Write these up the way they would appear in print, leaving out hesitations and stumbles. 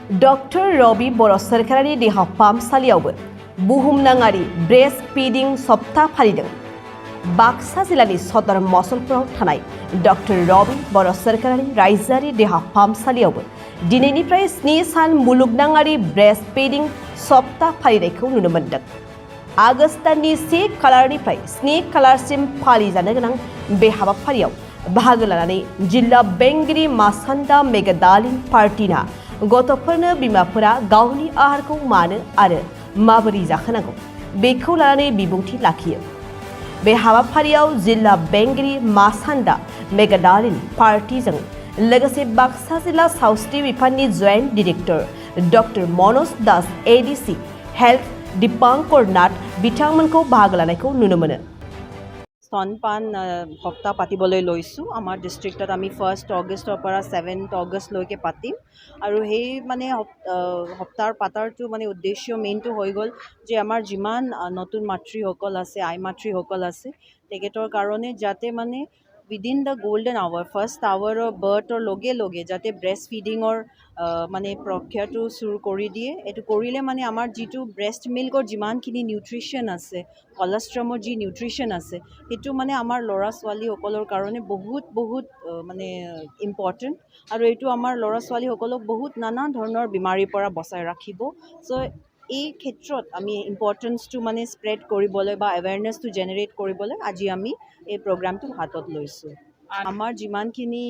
ड.रब बर' सोरखारारि देहा फाहामसालियावबो बुहुमनाङारि breast feeding सप्ता फालिदों। बाक्सा जिल्लानि सदर मसलपुराव थानाय ड.रब बर' सोरखारारि रायजोआरि देहा फाहामसालियावबो दिनैनिफ्राय 7 सान मुलुगनाङारि ब्रेस्ट फिडिं सप्ता फालिनायखौ नुनो मोन्दों। आगस्त दाननि 1 खालारनिफ्राय 7 खालारसिम फालिजानो गोनां बे हाबाफारियाव बाहागो लानानै जिल्ला बेंगिरि मासान्दा मेगादालिन पार्टिना गथ'फोरनो बिमाफोरा गावनि आहारखौ मानो आरो माबोरै जाहोनांगौ बेखौ लानानै बिबुंथि लाखियो। बे हाबाफारियाव जिल्ला बेंगिरि मासान्दा मेगादालिन पार्टिजों लोगोसे बाक्सा जिल्ला सावस्रि बिफाननि जयेन्ट डिरेक्टर ड मनज दास एडिसि हेल्थ दीपांकर नाथ बिथांमोनखौ बाहागो लानायखौ नुनो मोनो। स्तनपान सप्ताह पातिবলৈ লৈছোঁ। আমাৰ ডিষ্ট্ৰিক্টত আমি 1 অগষ্টৰ পৰা 7 অগষ্টলৈকে পাতিম আৰু সেই মানে সপ্তাহৰ পাতাৰটো মানে উদ্দেশ্য মেইনটো হৈ গ'ল যে আমাৰ যিমান নতুন মাতৃসকল আছে আই মাতৃসকল আছে তেখেতৰ কাৰণে যাতে মানে within the golden hour first আৱাৰৰ বাৰ্থৰ লগে লগে যাতে ব্ৰেষ্ট ফিডিঙৰ মানে প্ৰক্ৰিয়াটো চুৰু কৰি দিয়ে। এইটো কৰিলে মানে আমাৰ যিটো ব্ৰেষ্ট মিল্কৰ যিমানখিনি নিউট্ৰিশ্যন আছে কলেষ্ট্ৰমৰ যি নিউট্ৰিশ্যন আছে সেইটো মানে আমাৰ ল'ৰা ছোৱালীসকলৰ কাৰণে বহুত মানে ইম্পৰ্টেণ্ট আৰু এইটো আমাৰ ল'ৰা ছোৱালীসকলক বহুত নানা ধৰণৰ বেমাৰীৰ পৰা বচাই ৰাখিব। চ' এই ক্ষেত্ৰত আমি ইম্পৰ্টেঞ্চটো মানে স্প্ৰেড কৰিবলৈ বা এৱেৰনেছটো জেনেৰেট কৰিবলৈ আজি আমি এই প্ৰগ্ৰামটো হাতত লৈছোঁ। আমাৰ যিমানখিনি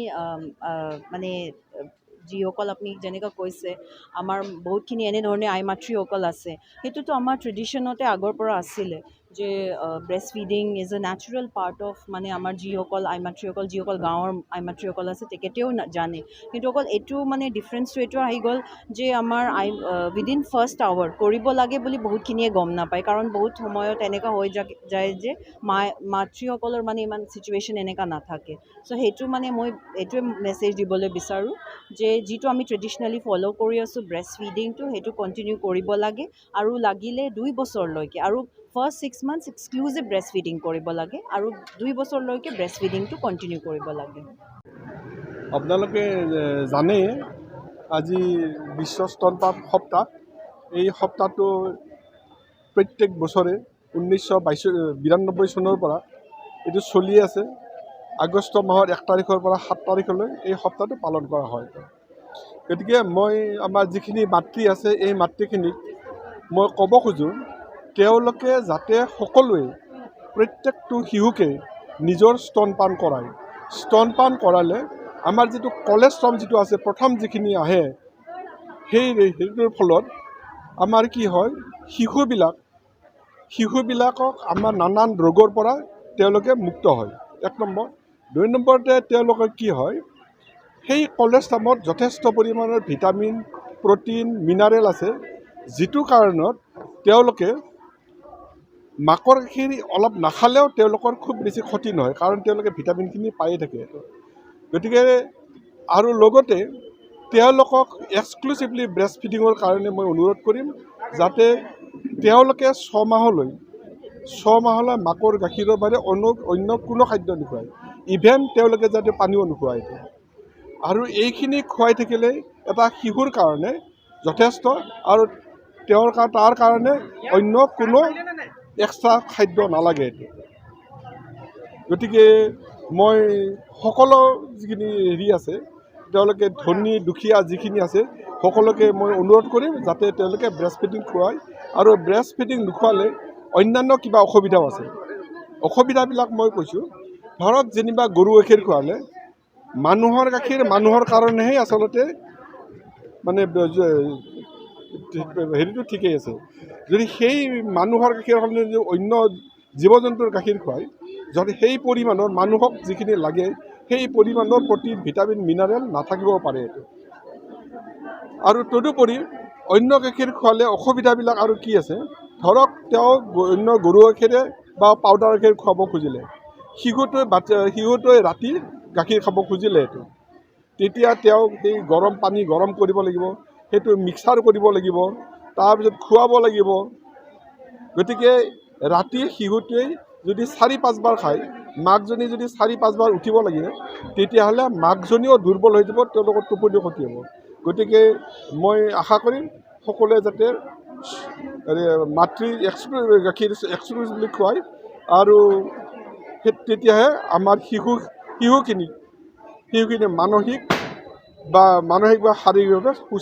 মানে যিসকল আপুনি যেনেকৈ কৈছে আমাৰ বহুতখিনি এনেধৰণে আই মাতৃসকল আছে সেইটোতো আমাৰ ট্ৰেডিশ্যনতে আগৰ পৰা আছিলে যে breast feeding is a natural part of মানে আমাৰ যিসকল আই মাতৃসকল যিসকল গাঁৱৰ আই মাতৃসকল আছে তেখেতেও জানে, কিন্তু অকল এইটো মানে ডিফাৰেঞ্চটো এইটো আহি গ'ল যে আমাৰ উইদিন ফাৰ্ষ্ট আৱাৰ কৰিব লাগে বুলি বহুতখিনিয়ে গম নাপায়, কাৰণ বহুত সময়ত এনেকুৱা হৈ যায় যে মাতৃসকলৰ মানে ইমান চিটুৱেশ্যন এনেকুৱা নাথাকে। চ' সেইটো মানে মই এইটোৱে মেছেজ দিবলৈ বিচাৰোঁ যে যিটো আমি ট্ৰেডিশ্যনেলি ফ'ল' কৰি আছোঁ ব্ৰেষ্ট ফিডিংটো সেইটো কণ্টিনিউ কৰিব লাগে আৰু লাগিলে 2 বছৰলৈকে আৰু first 6 months exclusive breast feeding কৰিব লাগে আৰু 2 বছৰলৈকে ব্ৰেষ্ট ফিডিংটো কণ্টিনিউ কৰিব লাগে। আপোনালোকে জানে আজি বিশ্ব স্তনপান সপ্তাহ। এই সপ্তাহটো প্ৰত্যেক বছৰে 1992 চনৰ পৰা এইটো চলি আছে। আগষ্ট মাহৰ 1 তাৰিখৰ পৰা 7 তাৰিখলৈ এই সপ্তাহটো পালন কৰা হয়। গতিকে মই আমাৰ যিখিনি মাতৃ আছে এই মাতৃখিনিক মই ক'ব খোজোঁ তেওঁলোকে যাতে সকলোৱে প্ৰত্যেকটো শিশুকে নিজৰ স্তনপান কৰায়। স্তনপান কৰালে আমাৰ যিটো কলেষ্ট্ৰম যিটো আছে প্ৰথম যিখিনি আহে সেইটোৰ ফলত আমাৰ কি হয় শিশুবিলাকক আমাৰ নানান ৰোগৰ পৰা তেওঁলোকে মুক্ত হয়। 1 নম্বৰ। 2 নম্বৰতে তেওঁলোকৰ কি হয় সেই কলেষ্ট্ৰমত যথেষ্ট পৰিমাণৰ ভিটামিন প্ৰ'টিন মিনাৰেল আছে, যিটো কাৰণত তেওঁলোকে মাকৰ গাখীৰ অলপ নাখালেও তেওঁলোকৰ খুব বেছি ক্ষতি নহয়, কাৰণ তেওঁলোকে ভিটামিনখিনি পায়ে থাকে। গতিকে আৰু লগতে তেওঁলোকক এক্সক্লুচিভলি ব্ৰেষ্ট ফিডিঙৰ কাৰণে মই অনুৰোধ কৰিম যাতে তেওঁলোকে 6 মাহলৈ মাকৰ গাখীৰৰ বাহিৰে অন্য কোনো খাদ্য নোখোৱায়, ইভেন তেওঁলোকে যাতে পানীও নোখোৱায়। আৰু এইখিনি খুৱাই থাকিলে এটা শিশুৰ কাৰণে যথেষ্ট আৰু তাৰ কাৰণে অন্য কোনো এক্সট্ৰা খাদ্য নালাগে। গতিকে মই সকলো যিখিনি আছে তেওঁলোকে ধনী দুখীয়া যিখিনি আছে সকলোকে মই অনুৰোধ কৰিম যাতে তেওঁলোকে ব্ৰেষ্ট ফিডিং খুৱায়। আৰু ব্ৰেষ্ট ফিডিং নোখোৱালে অন্যান্য কিবা অসুবিধাও আছে। অসুবিধাবিলাক মই কৈছোঁ, ধৰক যেনিবা গৰু গাখীৰ খোৱালে মানুহৰ গাখীৰ মানুহৰ কাৰণেহে আচলতে মানে হেৰিটো ঠিকেই আছে। যদি সেই মানুহৰ গাখীৰ কাৰণে যদি অন্য জীৱ জন্তুৰ গাখীৰ খুৱায় যদি সেই পৰিমাণৰ মানুহক যিখিনি লাগে সেই পৰিমাণৰ প্ৰ'টিন ভিটামিন মিনাৰেল নাথাকিব পাৰে। আৰু তদুপৰি অন্য গাখীৰ খোৱালে অসুবিধাবিলাক আৰু কি আছে, ধৰক তেওঁ অন্য গৰু গাখীৰে বা পাউডাৰ গাখীৰ খুৱাব খুজিলে শিশুটোৱে ৰাতি গাখীৰ খাব খুজিলে তেতিয়া তেওঁ সেই গৰম পানী গৰম কৰিব লাগিব, সেইটো মিক্সাৰ কৰিব লাগিব, তাৰপিছত খুৱাব লাগিব। গতিকে ৰাতি শিশুটোৱে যদি 4-5 বাৰ খায়, মাকজনী যদি 4-5 বাৰ উঠিব লাগে তেতিয়াহ'লে মাকজনীও দুৰ্বল হৈ যাব, তেওঁলোকৰ টোপনি ক্ষতি হ'ব। গতিকে মই আশা কৰিম সকলোৱে যাতে মাতৃ গাখীৰ এক্সক্লুচিভলি খুৱায় আৰু তেতিয়াহে আমাৰ শিশুখিনি মানসিক বা শাৰীৰিকভাৱে সুস্বাস্থ্য